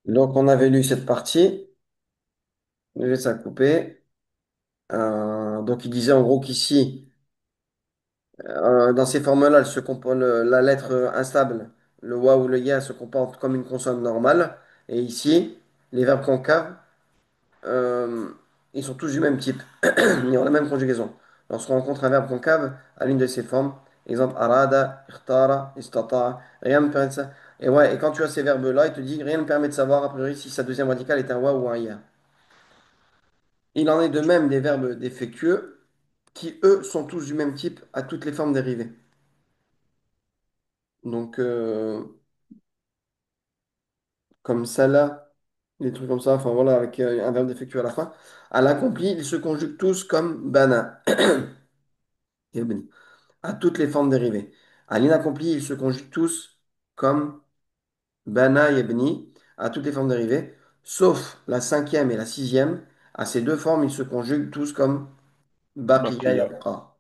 Donc, on avait lu cette partie. Je vais ça couper. Donc, il disait en gros qu'ici, dans ces formes-là, la lettre instable, le wa ou le ya, se comporte comme une consonne normale. Et ici, les verbes concaves, euh, ils sont tous du même type. Ils ont la même conjugaison. Lorsqu'on rencontre un verbe concave à l'une de ces formes, exemple arada, ikhtara, istata'a, rien ne permet de ça. Et ouais, et quand tu as ces verbes-là, il te dit rien ne permet de savoir a priori si sa deuxième radicale est un wa ou un ya. Il en est de même des verbes défectueux qui, eux, sont tous du même type à toutes les formes dérivées. Donc, comme ça là, des trucs comme ça, enfin voilà, avec un verbe défectueux à la fin. À l'accompli, ils se conjuguent tous comme bana, yabni, à toutes les formes dérivées. À l'inaccompli, ils se conjuguent tous comme bana, yabni, à toutes les formes dérivées, sauf la cinquième et la sixième. À ces deux formes, ils se conjuguent tous comme baqiya, Baqiya. yabqa.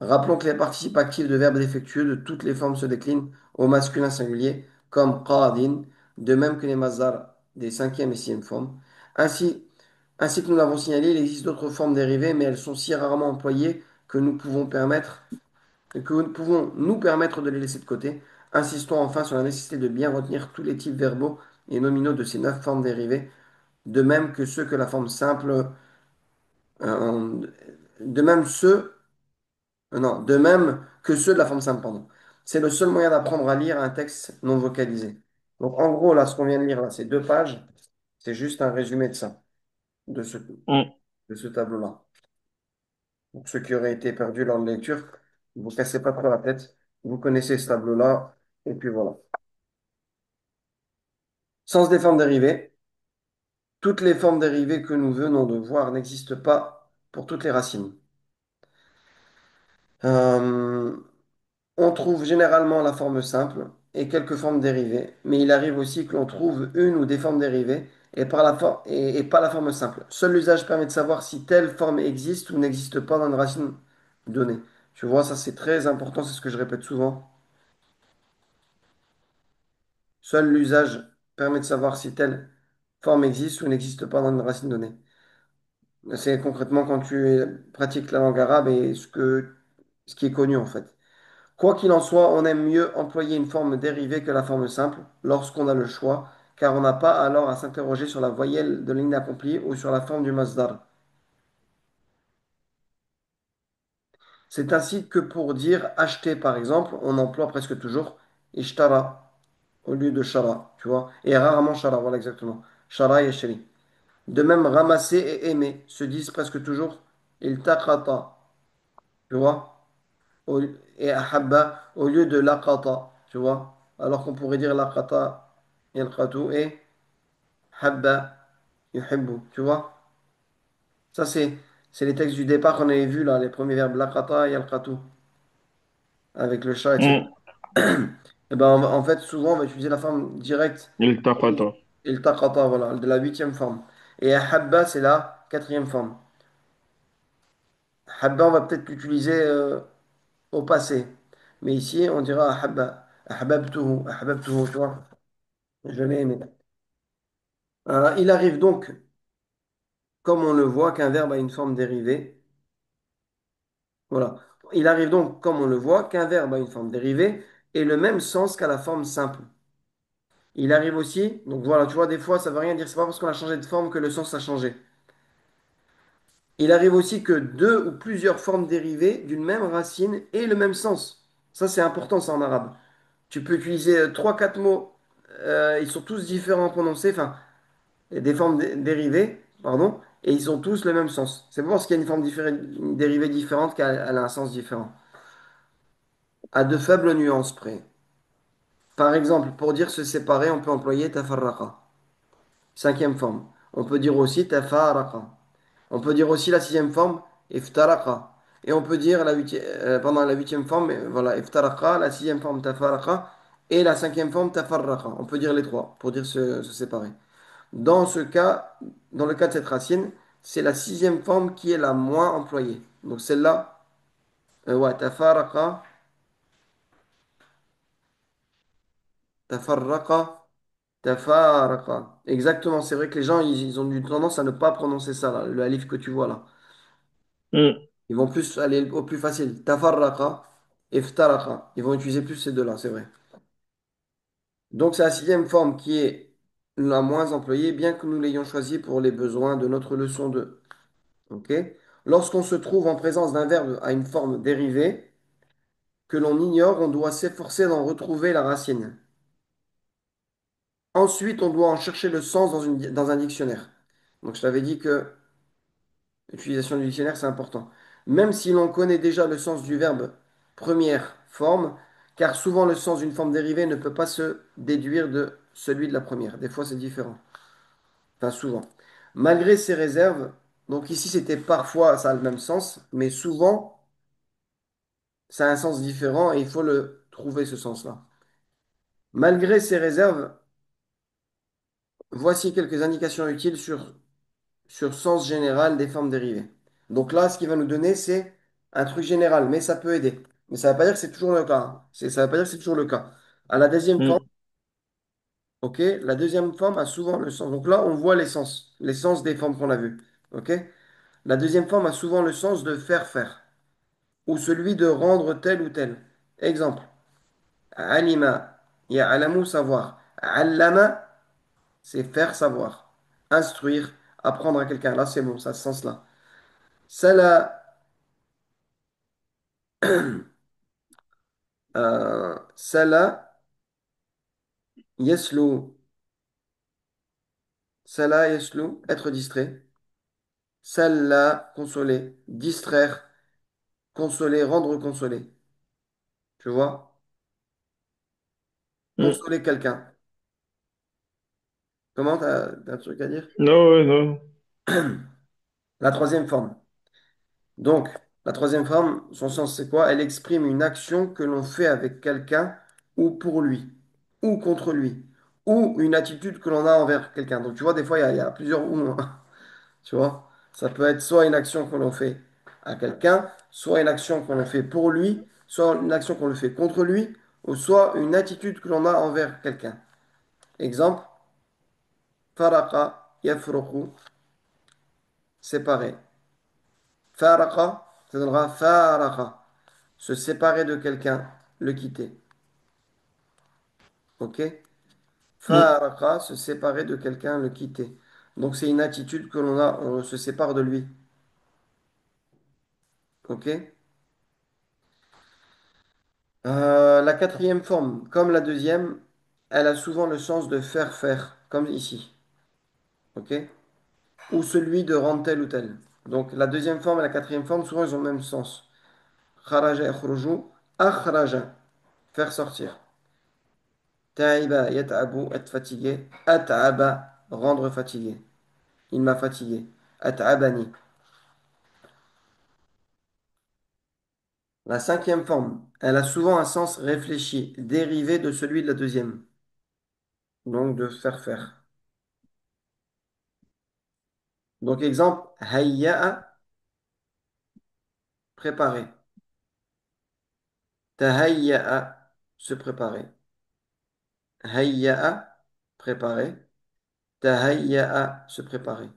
Rappelons que les participes actifs de verbes défectueux de toutes les formes se déclinent au masculin singulier, comme qadin, de même que les masdars des cinquième et sixième formes. Ainsi, ainsi que nous l'avons signalé, il existe d'autres formes dérivées, mais elles sont si rarement employées que nous pouvons nous permettre de les laisser de côté. Insistons enfin sur la nécessité de bien retenir tous les types verbaux et nominaux de ces neuf formes dérivées, de même que ceux que la forme simple, euh, de même ceux non, de même que ceux de la forme simple, pardon. C'est le seul moyen d'apprendre à lire un texte non vocalisé. Donc, en gros, là, ce qu'on vient de lire, là, ces deux pages, c'est juste un résumé de ça, Mm, de ce tableau-là. Pour ceux qui auraient été perdus lors de la lecture, ne vous cassez pas trop la tête. Vous connaissez ce tableau-là, et puis voilà. Sens des formes dérivées. Toutes les formes dérivées que nous venons de voir n'existent pas pour toutes les racines. Euh, On trouve généralement la forme simple et quelques formes dérivées, mais il arrive aussi que l'on trouve une ou des formes dérivées et pas la forme simple. Seul l'usage permet de savoir si telle forme existe ou n'existe pas dans une racine donnée. Tu vois, ça c'est très important, c'est ce que je répète souvent. Seul l'usage permet de savoir si telle forme existe ou n'existe pas dans une racine donnée. C'est concrètement quand tu pratiques la langue arabe et ce qui est connu en fait. Quoi qu'il en soit, on aime mieux employer une forme dérivée que la forme simple lorsqu'on a le choix, car on n'a pas alors à s'interroger sur la voyelle de l'inaccompli ou sur la forme du masdar. C'est ainsi que pour dire acheter, par exemple, on emploie presque toujours ishtara au lieu de shara, tu vois, et rarement shara, voilà exactement. Shara et shri. De même, ramasser et aimer se disent presque toujours iltaqata, tu vois, et ahabba au lieu de laqata, tu vois, alors qu'on pourrait dire laqata, yalqatu et habba, yuhibbu, tu vois. Ça, c'est les textes du départ qu'on avait vus, là, les premiers verbes laqata, yalqatu, avec le chat, etc. mm. Et ben, en fait, souvent, on va utiliser la forme directe, Iltaqata. iltaqata, voilà, de la huitième forme. Et ahabba, c'est la quatrième forme. Habba, on va peut-être l'utiliser au passé. Mais ici, on dira ahabba, ahababtuhu, ahababtuhu, tu vois. Je l'ai aimé. Il arrive donc, comme on le voit, qu'un verbe a une forme dérivée. Voilà. Il arrive donc, comme on le voit, qu'un verbe a une forme dérivée et le même sens qu'à la forme simple. Il arrive aussi, donc voilà, tu vois, des fois, ça ne veut rien dire. C'est pas parce qu'on a changé de forme que le sens a changé. Il arrive aussi que deux ou plusieurs formes dérivées d'une même racine aient le même sens. Ça, c'est important, ça, en arabe. Tu peux utiliser trois, quatre mots, ils sont tous différents prononcés, enfin, des formes dérivées, pardon, et ils ont tous le même sens. C'est pas parce qu'il y a une dérivée différente qu'elle a un sens différent. À de faibles nuances près. Par exemple, pour dire se séparer, on peut employer tafarraqa. Cinquième forme. On peut dire aussi tafaraqa. On peut dire aussi la sixième forme, iftaraqa. Et on peut dire pendant la huitième forme, voilà, iftaraqa, la sixième forme tafaraqa, et la cinquième forme tafarraqa. On peut dire les trois pour dire se séparer. Dans ce cas, dans le cas de cette racine, c'est la sixième forme qui est la moins employée. Donc celle-là, ouais, tafarraqa, tafarraqa. Tafaraqa. Exactement, c'est vrai que les gens, ils ont une tendance à ne pas prononcer ça, là, le alif que tu vois là. Hmm. Ils vont plus aller au plus facile. Tafarraqa, iftaraqa. Ils vont utiliser plus ces deux-là, c'est vrai. Donc c'est la sixième forme qui est la moins employée, bien que nous l'ayons choisie pour les besoins de notre leçon 2. Ok? Lorsqu'on se trouve en présence d'un verbe à une forme dérivée que l'on ignore, on doit s'efforcer d'en retrouver la racine. Ensuite, on doit en chercher le sens dans un dictionnaire. Donc je t'avais dit que l'utilisation du dictionnaire, c'est important. Même si l'on connaît déjà le sens du verbe première forme, car souvent le sens d'une forme dérivée ne peut pas se déduire de celui de la première. Des fois, c'est différent. Enfin, souvent. Malgré ces réserves, donc ici, c'était parfois, ça a le même sens, mais souvent, ça a un sens différent et il faut le trouver, ce sens-là. Malgré ces réserves, voici quelques indications utiles sur sens général des formes dérivées. Donc là, ce qu'il va nous donner, c'est un truc général, mais ça peut aider. Mais ça ne veut pas dire que c'est toujours le cas, hein. Ça ne veut pas dire que c'est toujours le cas. À la deuxième forme, Hmm. ok, la deuxième forme a souvent le sens. Donc là, on voit les sens des formes qu'on a vues. Ok? La deuxième forme a souvent le sens de faire faire, ou celui de rendre tel ou tel. Exemple, alima, ya'lamu, savoir. Allama, c'est faire savoir. Instruire, apprendre à quelqu'un. Là, c'est bon, ça a ce sens-là. Sala, sala, yeslu, sala, yeslu, être distrait. Salla, consoler. Distraire, consoler, rendre consolé. Tu vois? Hmm. Consoler quelqu'un. Comment t'as un truc à dire? Non, ouais, non. La troisième forme. Donc, la troisième forme, son sens, c'est quoi? Elle exprime une action que l'on fait avec quelqu'un ou pour lui, ou contre lui, ou une attitude que l'on a envers quelqu'un. Donc, tu vois, des fois, il y a plusieurs ou, hein. Tu vois? Ça peut être soit une action que l'on fait à quelqu'un, soit une action qu'on fait pour lui, soit une action qu'on le fait contre lui, ou soit une attitude que l'on a envers quelqu'un. Exemple, faraka, yafruku, séparer. Faraka, ça donnera faraka. Se séparer de quelqu'un, le quitter. Ok? Hmm. Faraka, se séparer de quelqu'un, le quitter. Donc c'est une attitude que l'on a, on se sépare de lui. Ok? La quatrième forme, comme la deuxième, elle a souvent le sens de faire faire, comme ici. Ok? Ou celui de rendre tel ou tel. Donc la deuxième forme et la quatrième forme, souvent ils ont le même sens. Kharaja yakhruju, akhraja, faire sortir. Ta'iba yat'abu, être fatigué. At'aba, rendre fatigué. Il m'a fatigué. At'abani. La cinquième forme, elle a souvent un sens réfléchi, dérivé de celui de la deuxième. Donc de faire faire. Donc exemple, hayya'a, préparer. Tahayya'a, se préparer. Hayya'a, préparer. Tahayya'a, se préparer.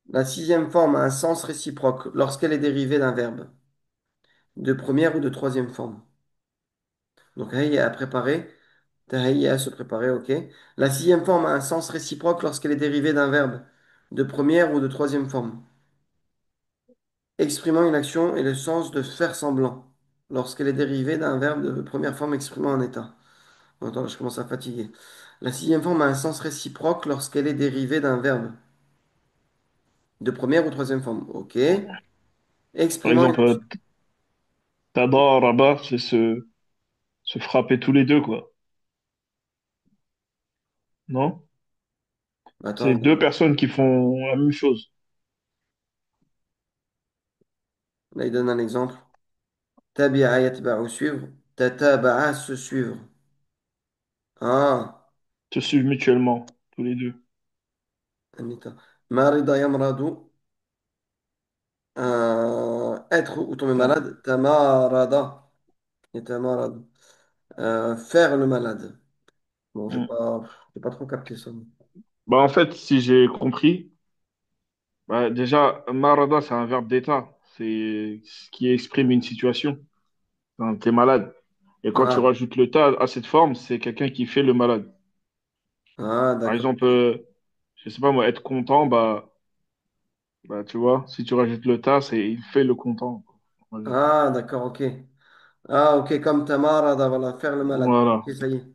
La sixième forme a un sens réciproque lorsqu'elle est dérivée d'un verbe, de première ou de troisième forme. Donc hayya'a, préparer. Tahayya'a, se préparer, ok. La sixième forme a un sens réciproque lorsqu'elle est dérivée d'un verbe, de première ou de troisième forme, exprimant une action et le sens de faire semblant, lorsqu'elle est dérivée d'un verbe de première forme exprimant un état. Attends, je commence à fatiguer. La sixième forme a un sens réciproque lorsqu'elle est dérivée d'un verbe de première ou troisième forme. OK. Par Exprimant une exemple, action. tadaraba, c'est se frapper tous les deux, quoi. Non? C'est Attends, deux personnes qui font la même chose. là, il donne un exemple. Tabi'a yatba'u, suivre. Tataba'a, se suivre. Ah, Se suivent mutuellement, tous les deux. un état. Marida yamradu, être ou tomber malade. Tamarada. Yatamaradu. Faire le malade. Bon, Hmm. j'ai pas trop capté ça. Bah, en fait, si j'ai compris, bah, déjà, marada, c'est un verbe d'état. C'est ce qui exprime une situation. Enfin, t'es malade. Et quand tu Ah, rajoutes le ta à cette forme, c'est quelqu'un qui fait le malade. ah, Par d'accord. exemple, je sais pas moi, être content, bah, tu vois, si tu rajoutes le ta, c'est il fait le content, on va dire. Ah, d'accord, ok. Ah, ok, comme tamarada, voilà, faire le malade. Voilà. Ok, ça y est.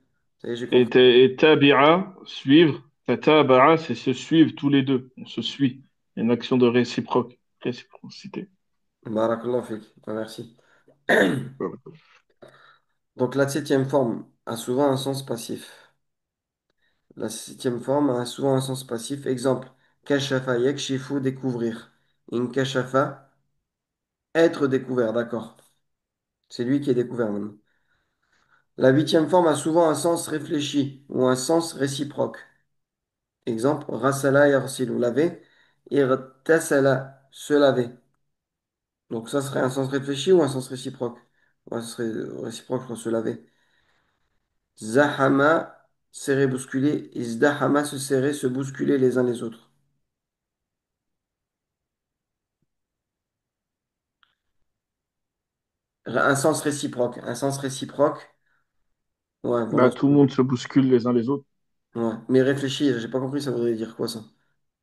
Ça y est, j'ai Et, compris. et tabi'a, suivre. Tataba'a, c'est se suivre tous les deux. On se suit. Il y a une action de réciprocité. Barakallahu fik. Ah, merci. Voilà. Donc, la septième forme a souvent un sens passif. La septième forme a souvent un sens passif. Exemple, kashafa yakshifu, découvrir. In kashafa, être découvert, d'accord. C'est lui qui est découvert maintenant. La huitième forme a souvent un sens réfléchi ou un sens réciproque. Exemple, rasala yarsilu, laver. Irtasala, se laver. Donc ça serait un sens réfléchi ou un sens réciproque? Ouais, ce serait réciproque, je crois, se laver. Zahama, serrer, bousculer. Izdahama, se serrer, se bousculer les uns les autres. Un sens réciproque. Un sens réciproque. Ouais, voilà. Bah, tout le monde se bouscule les uns les autres. Ouais. Mais réfléchi, j'ai pas compris, ça voudrait dire quoi ça?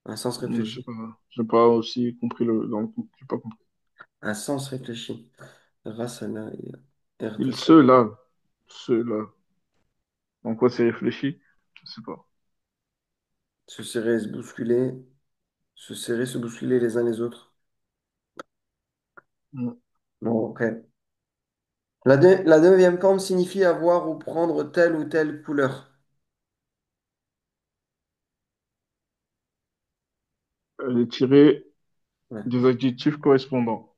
Un sens Je sais réfléchi. pas. J'ai pas aussi compris dans le coup. J'ai pas compris. Un sens réfléchi. Rasala, Il irtasala. se lave. Se lave. En quoi c'est réfléchi? Je sais pas. Se serrer, se bousculer. Se serrer, se bousculer les uns les autres. Mm. Bon, ok. La neuvième forme signifie avoir ou prendre telle ou telle couleur. Elle est tirée Ouais. des adjectifs correspondants.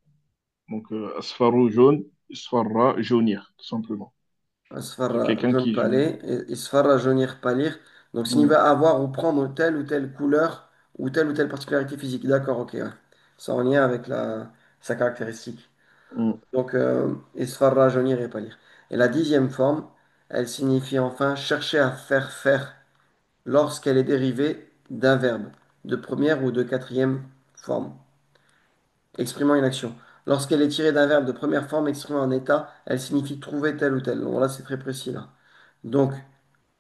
Donc, asfaru jaune, isfarra jaunir, tout simplement. C'est Asfarra, quelqu'un jaune qui jaunit. palais, et isfarra, jaunir, pâlir. Donc, s'il Mm. va avoir ou prendre telle ou telle couleur ou telle particularité physique. D'accord, ok. Ouais. C'est en lien avec sa caractéristique. Mm. Donc, isfarra, jaunir et pâlir. Et la dixième forme, elle signifie enfin chercher à faire faire lorsqu'elle est dérivée d'un verbe de première ou de quatrième forme, exprimant une action. Lorsqu'elle est tirée d'un verbe de première forme exprimant un état, elle signifie trouver tel ou tel. Bon, là, c'est très précis, là. Donc,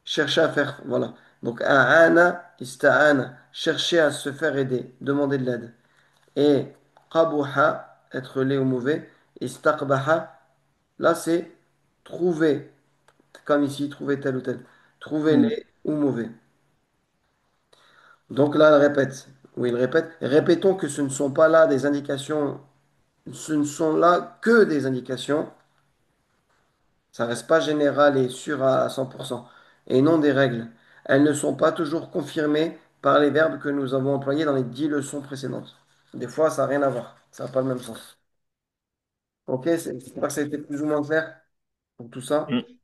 chercher à faire, voilà. Donc, a'ana, ista'ana, chercher à se faire aider, demander de l'aide. Et qabuha, être laid ou mauvais. Istaqbaha, là, c'est trouver, comme ici, trouver tel ou tel. Trouver Mm. laid ou mauvais. Donc là, elle répète. Oui, il répète. Répétons que ce ne sont pas là des indications, ce ne sont là que des indications. Ça reste pas général et sûr à 100%. Et non des règles. Elles ne sont pas toujours confirmées par les verbes que nous avons employés dans les 10 leçons précédentes. Des fois, ça n'a rien à voir. Ça n'a pas le même sens. Ok, j'espère que ça a été plus ou moins clair pour tout ça. Mm.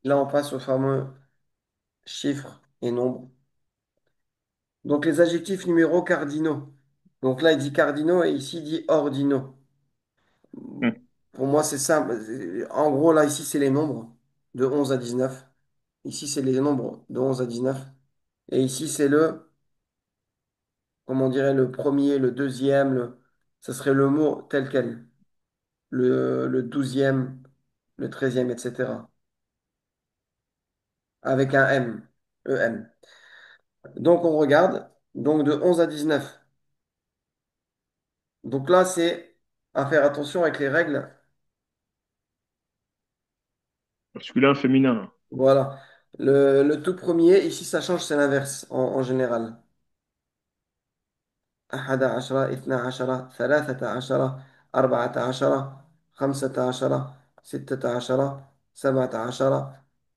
Là, on passe aux fameux chiffres et nombres. Donc, les adjectifs numéros cardinaux. Donc là, il dit cardinaux et ici, il dit ordinaux. Mm. Pour moi, c'est simple. En gros, là, ici, c'est les nombres de 11 à 19. Ici, c'est les nombres de 11 à 19. Et ici, c'est comment on dirait, le premier, le deuxième, ça serait le mot tel quel. Le 12e, le 13e, etc. Avec un M, EM. Donc, on regarde. Donc, de 11 à 19. Donc là, c'est à faire attention avec les règles. Masculin, féminin. Voilà. Le tout premier, ici, ça change, c'est l'inverse en général. أحد عشر اثنا عشر ثلاثة عشر أربعة عشر خمسة عشر ستة عشر سبعة عشر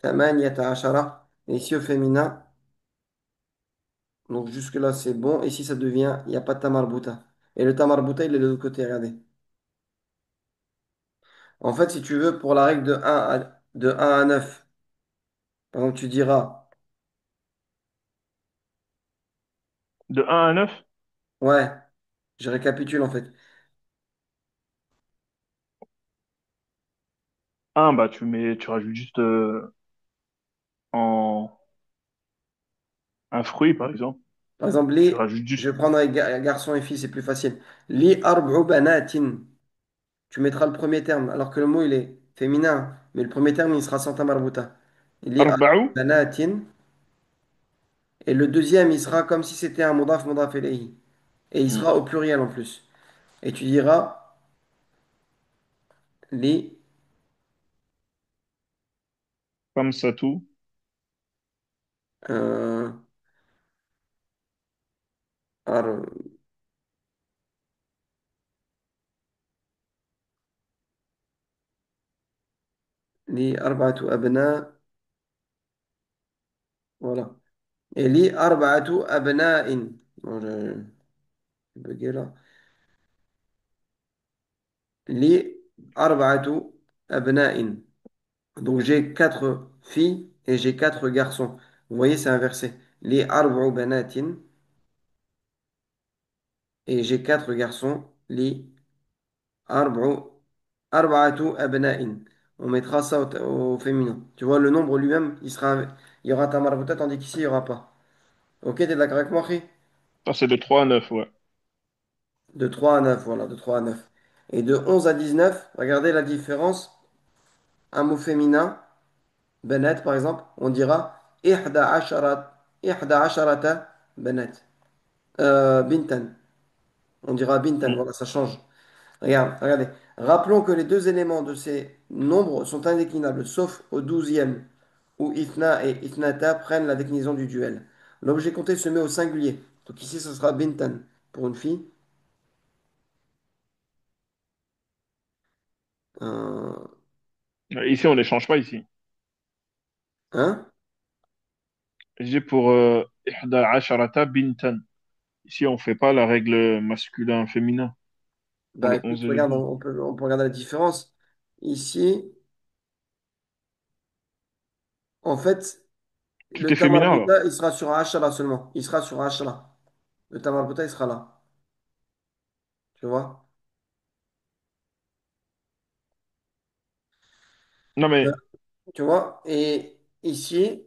ثمانية عشر. Et ici au féminin, donc jusque-là c'est bon. Ici ça devient, il n'y a pas de tamarbuta. Et le tamarbuta il est de l'autre côté, regardez. En fait, si tu veux, pour la règle de un à 9, par exemple, tu diras, De 1 à 9, ouais, je récapitule en fait. 1, bah tu rajoutes juste en un fruit, par exemple. Par exemple, Tu rajoutes je juste. prendrai garçon et fille, c'est plus facile. Li arb'u banatin. Tu mettras le premier terme, alors que le mot il est féminin, mais le premier terme il sera sans ta marbuta. Li arb'u Arba'u. banatin. Et le deuxième, il sera comme si c'était un mudaf mudaf ilayhi. Et il Hmm. sera au pluriel en plus. Et tu diras li, Comme ça tout. euh, ar- li arba'atu abna. Voilà. Et li arba'atu abna'in. Bon, j'ai bugué là. Li arba'atu abna'in. Donc j'ai quatre filles et j'ai quatre garçons. Vous voyez, c'est inversé. Li arba'u banatin. Et j'ai quatre garçons. Li arba'u arba'atu abna'in. On mettra ça au féminin. Tu vois, le nombre lui-même, il y aura ta marabouta, tandis qu'ici, il n'y aura pas. Ok, t'es d'accord avec moi, Khi? Ça, c'est de 3 à 9, ouais. De 3 à 9, voilà, de 3 à 9. Et de 11 à 19, regardez la différence. Un mot féminin, benet par exemple, on dira ihda asharata benet. Bintan. On dira bintan, Hmm. voilà, ça change. Regardez. Rappelons que les deux éléments de ces nombres sont indéclinables, sauf au douzième, où ithna et ithnata prennent la déclinaison du duel. L'objet compté se met au singulier. Donc ici, ce sera bintan pour une fille. Euh, Ici, on les change pas ici. hein? J'ai pour ihda asharata bintan. Ici, on fait pas la règle masculin-féminin pour Bah le écoute, 11 et le regarde, 12. on peut regarder la différence. Ici, en fait, Tout le est féminin, là. tamarbuta, il sera sur Ashara seulement. Il sera sur Ashara. Le tamarbuta, il sera là. Tu vois? Non, Euh, mais Tu vois? Et ici,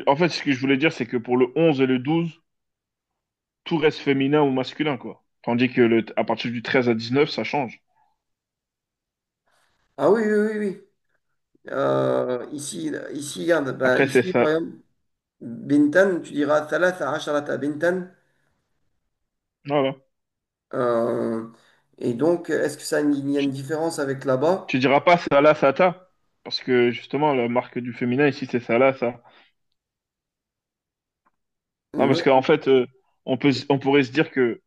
en fait, ce que je voulais dire, c'est que pour le 11 et le 12, tout reste féminin ou masculin, quoi. Tandis que à partir du 13 à 19, ça change. ah oui, oui, oui, oui. Ici, regarde, bah, Après, c'est ici, par ça. exemple, Bintan, tu diras Thalatha Asharata Bintan. Voilà. Euh, et donc, est-ce que il y a une différence avec là-bas? Tu diras pas Salah Sata, parce que justement, la marque du féminin ici, c'est Salah, ça. Non, parce Ouais, qu'en fait, on pourrait se dire que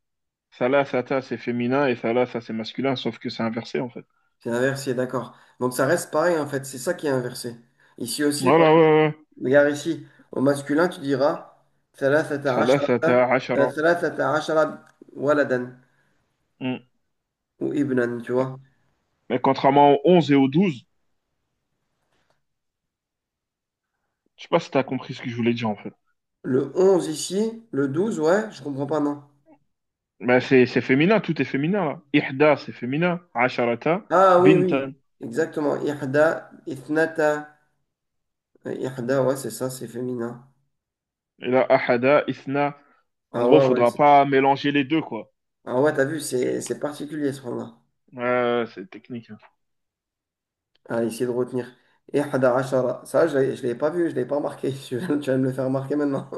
Salah Sata, c'est féminin et Salah, ça, c'est masculin, sauf que c'est inversé, en fait. c'est inversé, d'accord. Donc, ça reste pareil, en fait. C'est ça qui est inversé. Ici aussi, par Voilà, exemple, ouais, ouais. regarde ici, au masculin, tu diras Thalathata Salah Sata, Asharata, Ashara. Thalathata Ashara Waladan Hmm. ou Ibnan, tu vois. Mais contrairement au 11 et au 12, je sais pas si tu as compris ce que je voulais dire, en fait. Le 11 ici, le 12 ouais, je comprends pas, non. Ben, c'est féminin, tout est féminin, là. Ihda, c'est féminin. Asharata, Ah oui, oui, bintan. exactement. Ihda, Ithnata. Ihda, ouais, c'est ça, c'est féminin. Et là, ahada, ithna. En Ah gros, ouais, ouais. faudra pas mélanger les deux, quoi. Ah ouais, t'as vu, c'est particulier ce point-là. Ouais, c'est technique, hein. À essayer de retenir. Ihda ashara. Ça, je l'avais pas vu, je l'avais pas remarqué. Tu vas me le faire remarquer maintenant.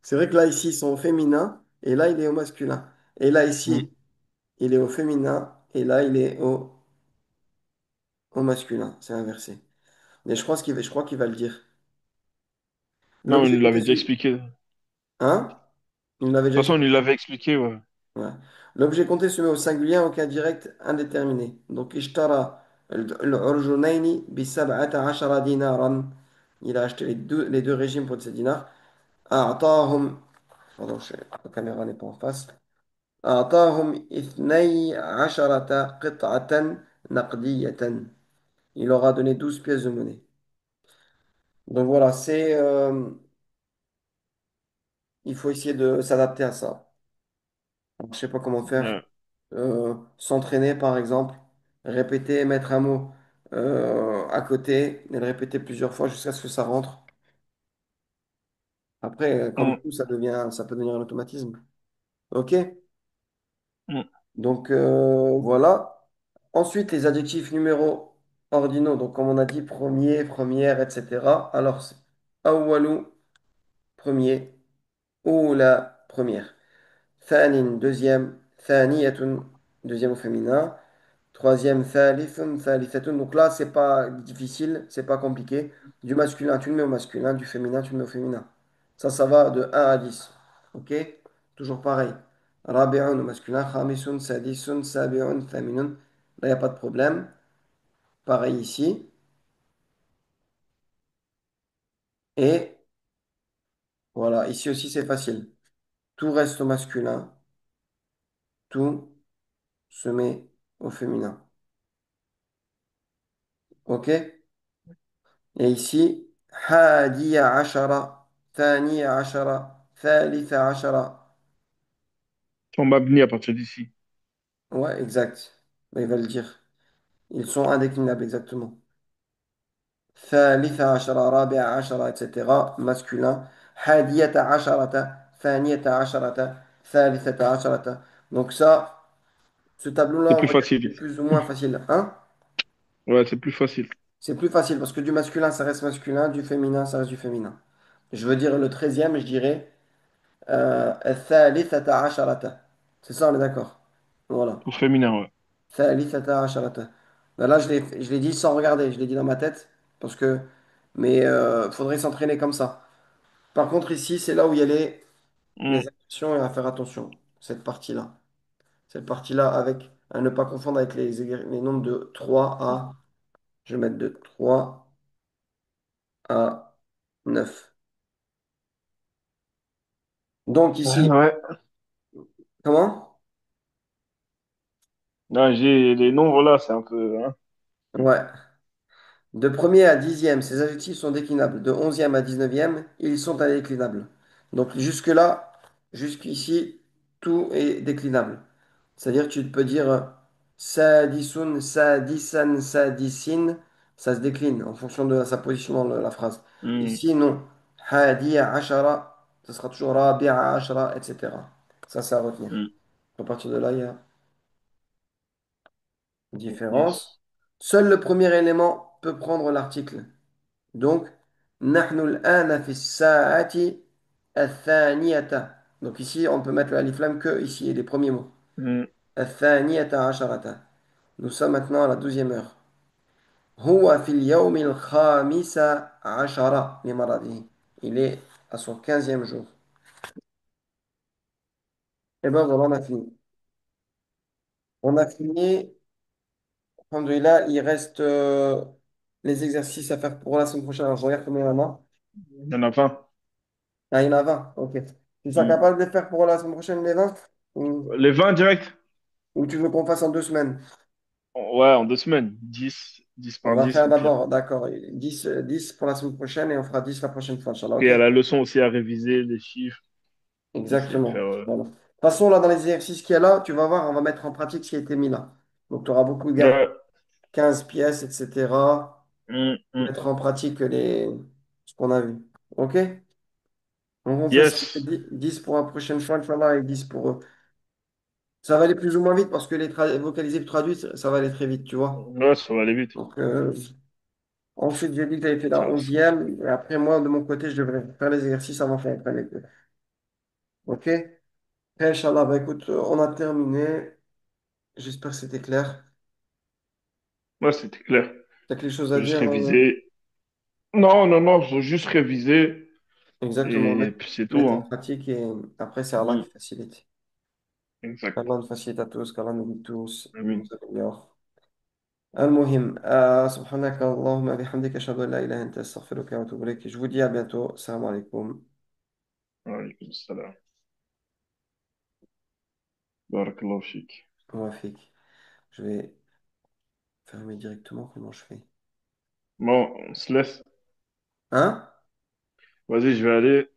C'est vrai que là, ici, ils sont au féminin, et là, il est au masculin. Et là, Hmm. ici, il est au féminin, et là, il est au masculin. C'est inversé. Mais je crois qu'il va le dire. Non, il L'objet nous côté l'avait déjà su. expliqué. De Hein? Il me l'avait toute déjà façon, il nous expliqué. l'avait expliqué, ouais. Ouais. L'objet compté se met au singulier en cas direct indéterminé. Donc, ishtara al-urjunayni bi sab'ata ashara dinaran. Il a acheté les deux régimes pour ces dinars. A'tahum, pardon, la caméra n'est pas en face. A'tahum ithnay asharata qit'atan naqdiyatan. Il leur a donné 12 pièces de monnaie. Donc voilà, il faut essayer de s'adapter à ça. Alors, je sais pas comment faire. Ouais. S'entraîner par exemple, répéter, mettre un mot. à côté et le répéter plusieurs fois jusqu'à ce que ça rentre. Après, comme Mm, tout, ça peut devenir un automatisme. OK? mm. Donc, voilà. Ensuite, les adjectifs numéros ordinaux. Donc, comme on a dit, premier, première, etc. Alors, c'est awwalu, premier, ou la première. Thanin, deuxième, thaniyatun, deuxième au féminin. Troisième, thalithun, thalithatun. Donc là, c'est pas difficile, c'est pas compliqué. Du masculin, tu le mets au masculin. Du féminin, tu le mets au féminin. Ça va de 1 à 10. OK? Toujours pareil. Rabi'un au masculin. Khamisun, sadisun, sabi'un, thaminun. Là, il n'y a pas de problème. Pareil ici. Et voilà, ici aussi, c'est facile. Tout reste au masculin. Tout se met au féminin. OK? Et ici, hadiya ashara, thaniya ashara, thalitha ashara. On m'a béni à partir d'ici. Ouais, exact. Ben, il va le dire. Ils sont indéclinables, exactement. Thalitha ashara, rabi'a ashara, etc. Masculin. Hadiyata asharata, thaniyata asharata, thalithata asharata. Donc ça, ce tableau-là, C'est on plus va dire que facile. c'est plus ou moins facile. Hein? Ouais, c'est plus facile. C'est plus facile parce que du masculin, ça reste masculin, du féminin, ça reste du féminin. Je veux dire le treizième, je dirais الثالثة عشرة. C'est ça, on est d'accord. Voilà. Pour féminin, ouais. ثالثة عشرة. Ben là, je l'ai dit sans regarder, je l'ai dit dans ma tête, parce que, mais faudrait s'entraîner comme ça. Par contre, ici, c'est là où il y a Mm. les actions et à faire attention. Cette partie-là. Cette partie-là, avec, à ne pas confondre avec les nombres de 3 à, je vais mettre de 3 à 9. Donc ici, Ouais. comment? Ouais, j'ai les nombres là, c'est un peu, hein. Ouais. De premier à dixième, ces adjectifs sont déclinables. De onzième à dix-neuvième, ils sont indéclinables. Donc jusque-là, jusqu'ici, tout est déclinable. C'est-à-dire que tu peux dire sadisun, sadisan, sadisin, ça se décline en fonction de sa position dans la phrase. Mm, Ici, non. Hadiya ashara, ça sera toujours rabi'a ashara, etc. Ça, c'est à retenir. mm. À partir de là, il y a une Yes. différence. Seul le premier élément peut prendre l'article. Donc, نحن الآن في الساعة الثانية. Donc ici, on peut mettre le alif lam que ici, les premiers mots. Mm, الثانية عشرة. Nous sommes maintenant à la 12e heure. هو في اليوم الخامس عشر لمرضه. Il est à son 15e jour. Et ben voilà, on a fini. On a fini. Alhamdoulilah, il reste les exercices à faire pour la semaine prochaine. Alors, je regarde combien il y en a. Il y en a 20. Ah, il y en a 20. Ok. Tu seras Mm. capable de les faire pour la semaine prochaine, les 20? Les 20 direct? Ou tu veux qu'on fasse en 2 semaines? Ouais, en 2 semaines. 10 On par va 10 faire au pire. d'abord, d'accord, 10 pour la semaine prochaine et on fera 10 la prochaine fois, Inch'Allah, Et il y ok? a la leçon aussi à réviser, les chiffres. Essayer de faire. Exactement. Voilà. De toute façon, là, dans les exercices qu'il y a là, tu vas voir, on va mettre en pratique ce qui a été mis là. Donc, tu auras beaucoup de gars, Ouais. 15 pièces, etc. Mm, mm. Mettre en pratique ce qu'on a vu. Ok? Donc, on fait ça. Yes. 10 pour la prochaine fois, Inch'Allah, et 10 pour eux. Ça va aller plus ou moins vite parce que les vocalisés et traduits, ça va aller très vite, tu vois. Ouais, ça va aller vite. Donc, ensuite, j'ai dit que tu avais fait la Ça, 11e. Et après, moi, de mon côté, je devrais faire les exercices avant qu'on prenne les deux. OK? Après, Inch'Allah, bah, écoute, on a terminé. J'espère que c'était clair. ouais, c'était clair. Tu as quelque chose à Faut juste dire? réviser. Non, non, non, faut juste réviser. Exactement. Et puis c'est tout, Mettre en hein. pratique et après, c'est Allah Mm, qui facilite. exact. Allah nous facilite à tous, qu'Allah nous guide tous, nous Amin. améliore. المهم سبحانك اللهم بحمدك أشهد أن لا إله إلا أنت أستغفرك وأتوب إليك. Je vous dis à bientôt. Salam alaikum. Alaykoum salam. Barakallahu fik. Wa fik. Je vais fermer directement. Comment je fais? Bon, on se laisse. Hein? Vas-y, je vais aller.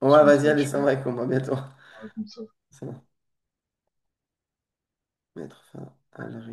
Parce Ouais, qu'il me vas-y, faut un allez, petit salam peu. alaikum. À bientôt. Ouais, comme ça. Ça va. Mettre fin à la réunion.